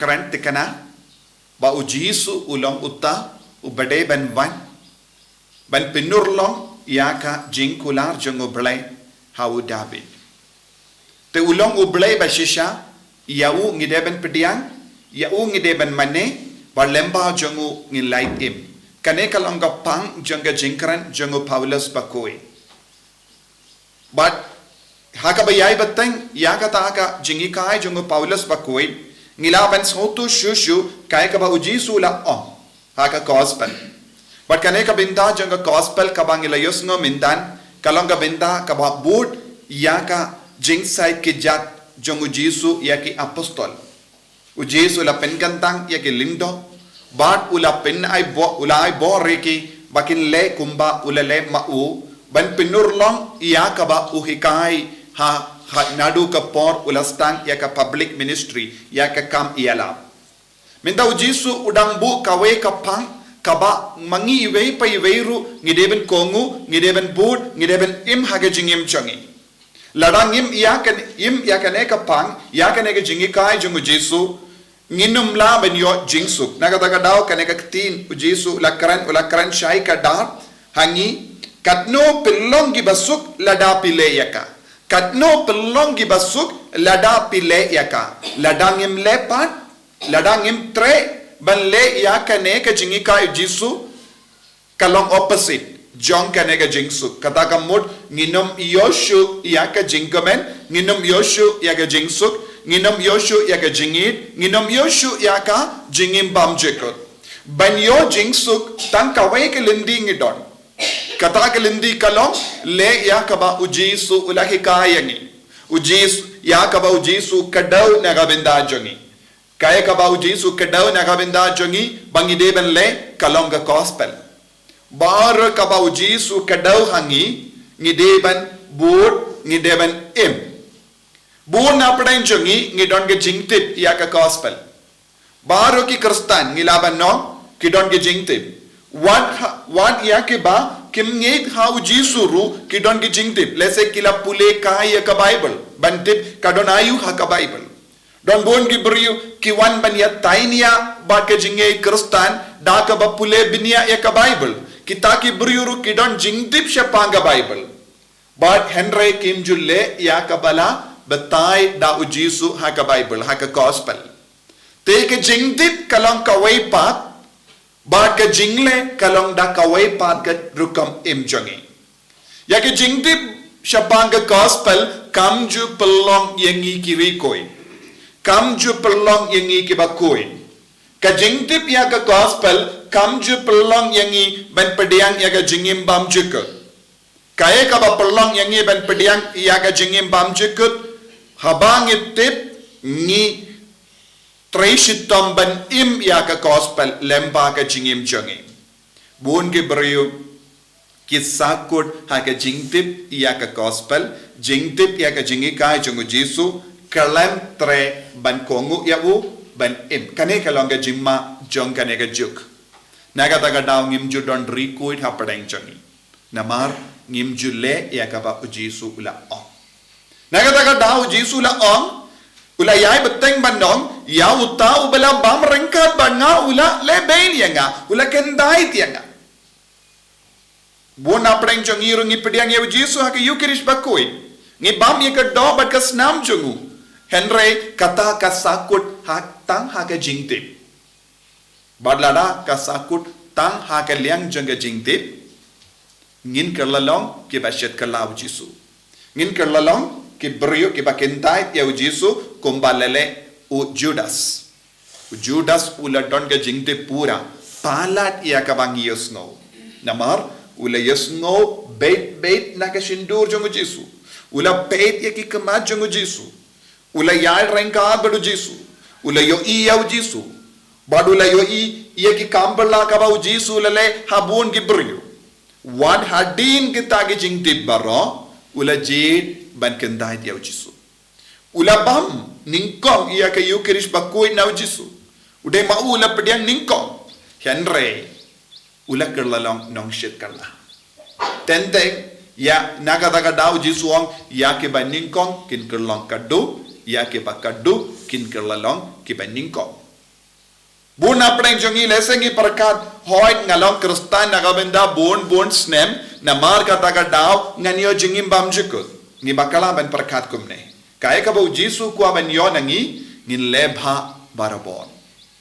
keren tikana ba ujisu ulong utta ubade ban wan ban pinurlong yaka jingkular jong ublay hau David te ulong ublay ba shisha yau ngideben pediang yau ngideben mane ba lemba jongu ngilai im kane kalong pang jonga jingkran jongu Paulus bakoi but haka bayai bateng yaka taka jingikai jongu Paulus bakoi ngilaban sotu shushu kaya ka ba ujisu la haka gospel but kane ka binda jonga gospel ka bangila yusngo mindan kalonga binda ka ba bud yaka jingsai kijat jongu jisu yaki apostol ujisu la penkantang yaki lindo bat ula pen ai bo ula ai bo reki bakin le kumba ula le mau ban pinurlong yaka ba uhikai ha nadu ka por ulastang yaka public ministry yaka kam iala minda ujisu udang bu kawe kapang kaba mangi iwei pa iweiru ngideben kongu ngideben bud ngideben im hagajingim changi ladang im yakane kapang yakane ka jingi kai jungu jisu nginum la ben yo jingsuk nagataga daw kane ka tin ujisu ulakaran shai ka dar hangi katno pillongi basuk lada pile yaka katno pelongi basuk lada pile yaka ladangim lepat ladangim tre ban le yaka ne ka jingi ka jisu kalong opposite jong kane ka jingsu kata ka mud nginum yoshu yaka jingomen nginum yoshu yaka jingsuk nginum yoshu yaka jingit nginum yoshu yaka jingim bamjekot ban yo jingsuk tang kawai ke lindi ngidon kata kelindi kalong le yakaba ujisu ulahi kayangi ujis yakaba ujisu kadau nagabinda jongi kaya kaba ujisu kadau nagabinda jongi bangideben le kalong ga gospel bar kaba ujisu kadau hangi ngideben bur ngideben im bur na padain jongi ngidon ge jingtip yaka gospel baro ki kristan ngilaban no kidon ge jingtip what yake ba kim ngeit ha ujisuru kidon gi jingtip lese kila pule kaya ka bible bantip kadon ayu ha ka bible don bon gi briu ki wan ban ya tainia ba ke jinge kristan da ka ba pule binia ya ka bible kita ki briuru kidon jingtip shapanga bible but henry kim julle ya ka bala batai da ujisu ha ka bible ha ka gospel te ke jingtip kalong ka way pat bat ka jingle kalong da kawai pat ka rukam im jongi ya ke jingtip shapanga gospel kamju pelong yengi kiri koi kamju pelong yengi ki bakoi ka jingtip ya ka gospel kamju pelong yengi ban pediang ya ka jingim bam jukut kaya ka ba pelong yengi ban pediang ya ka jingim bam jukut habang itip ni Traishitom ban im yaka gospel lemba ka jingim jongi bun ke briu kisakut haka jingtip yaka gospel jingtip yaka jingi kai jongu jisu kalam tre ban kongu yawu ban im kane kalonga jimma jong kane ka juk naga taga daw ngim judon rikuit hapadang jongi namar ngim julle yaka ba ujisu ula on naga taga daw jisu la on ula yai beteng bandong ya uta ubala bam rengkat banga ula lebein yanga ula kendai tianga bona preng jong iru ngi pediang ye jisu ha ke yukirish bakoi ngi bam ye ka do bat ka snam jongu henry kata ka sakut ha tang ha ka jingte badlada ka sakut tang ha ka liang jong jingte ngin kerlalong ke bashet kala jisu ngin kerlalong ki brio ki bakentai ya ujisu kumbalele u Judas ula don ga jingte pura palat ya ka bangi yosno namar ula yosno bait na ka shindur jong ujisu ula bait ya ki kamad jong ujisu ula yal renka badu jisu ula yo i ya ujisu badula yo i ya ki kambala ka ba ujisu lele habun ki brio wan hadin kita ki jingte baro ula jid ban kendai dia ujisu ula bam ningkong ia ka yukirish bakoi na ujisu ude ma ula pediang ningkong henry ula kerlalong nong shit karla tende ya naga daga daw jisuang ya ke ban ningkong kin kerlong kadu ya ke bakadu kin kerlalong ki ban ningkong Bun apeng jongi lesengi perkat hoit ngalong kristan nagabenda bun snem namar kata daw nganyo jingim bam jukut ngi bakala ben perkat kumne kaya ka bau Jisu kwa ben yo nangi ngin lebha barabon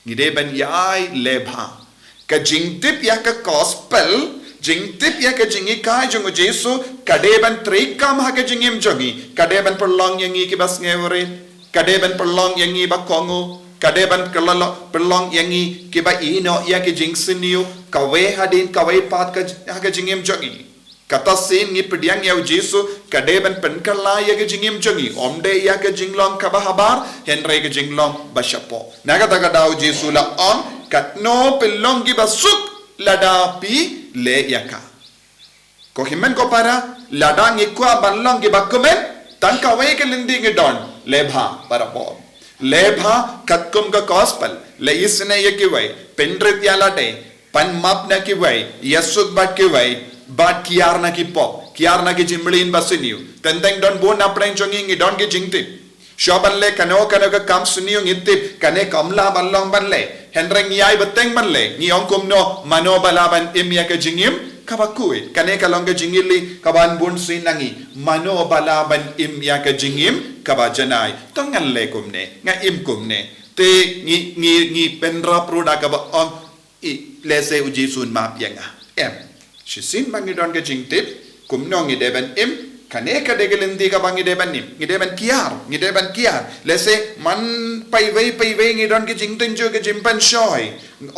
ngi de ben yai lebha ka jingtip ya ka gospel jingtip ya ka jingi kai jongo Jisu kade ben trikam ha ka jingim jongi kade ben perlong yangi ki bas ngevre kade ben perlong yangi bakongo kadeban kelalo pelong yangi kiba ino ya ke jingsiniu kawe hadin kawe pat ka jingim jogi kata sin ngi pediang ya Jisu kadeban penkala ya ke jingim jogi omde ya ke jinglong kaba habar henre ke jinglong bashapo naga taga dau Jisu la on katno pelong gi basuk ladapi le yaka ko himen ko para ladang ikwa banlong gi bakumen tan kawe ke lindi ngi don lebha parapo lebha katkum ka gospel le isne ye kiwai pendrit yalate pan map na kiwai yasuk bat kiwai bat kiar na ki pop kiar na ki jimblin basiniu tenteng don bon apreng jongi ngi don ki jingti shoban le kano ka kam suniu ngitip kane kamla ballong ban le henreng yai beteng ban le ngi ongkum no mano balaban imya ka jingim kabakui kane kalong ka jingili kaban bun sinangi mano balaban imya ka jingim kabajanai tangan le kumne nga im kumne te ngi penra proda ka ba on i lese uji sun map yanga shisin bangi don ka jingtip kumno ngi deben im kane ka degelindi ka bangi deben nim ngi deben kiar lese man pai wei ngi don ka jingtin jo ka jimpan shoy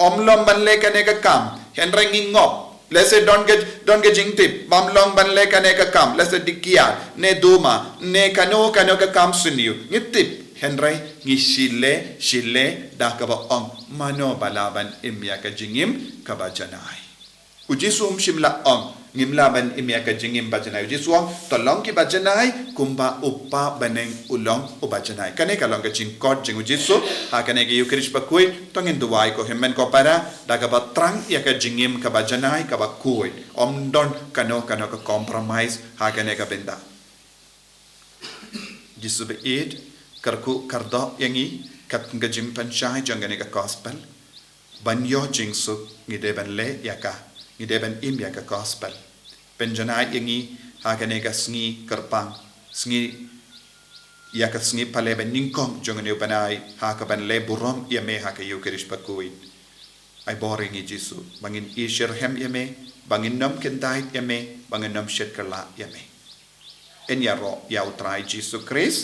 omlom ban le kane ka kam henreng ngi ngop lese don get jingtip bamlong ban le kane ka kam lese dikia ne duma ne kano ka kam suniu ngitip henry ngi shile da ka ba ong mano balaban imya ka jingim ka ba janai ujisum shimla ong ngimlaban imya ka jingim ba janai ujisum tolong ki ba janai kumba uppa baneng ulong ubajanai kane ka long ka jingkot jing ujisu ha kane ki yukrish pa kui tongin duwai ko hemmen ko para da ka ba trang ya ka jingim ka ba janai ka ba kui omdon kano ka compromise ha kane ka benda jisu be id karku kardo yangi kat nga jimpan shai jangane ka gospel banyo jingsu ngideben le yaka ngideben im yaka gospel penjanai yangi ha kane ka sngi kerpang sngi yaka sngi pale ben ningkom jangane banai ha ka ban le burom yame ha ka yukrish pakui ai boring i Jisu bangin ishir hem yame bangin nam kendai yame bangin nam shetkala yame en yaro ya utrai Jisu Christ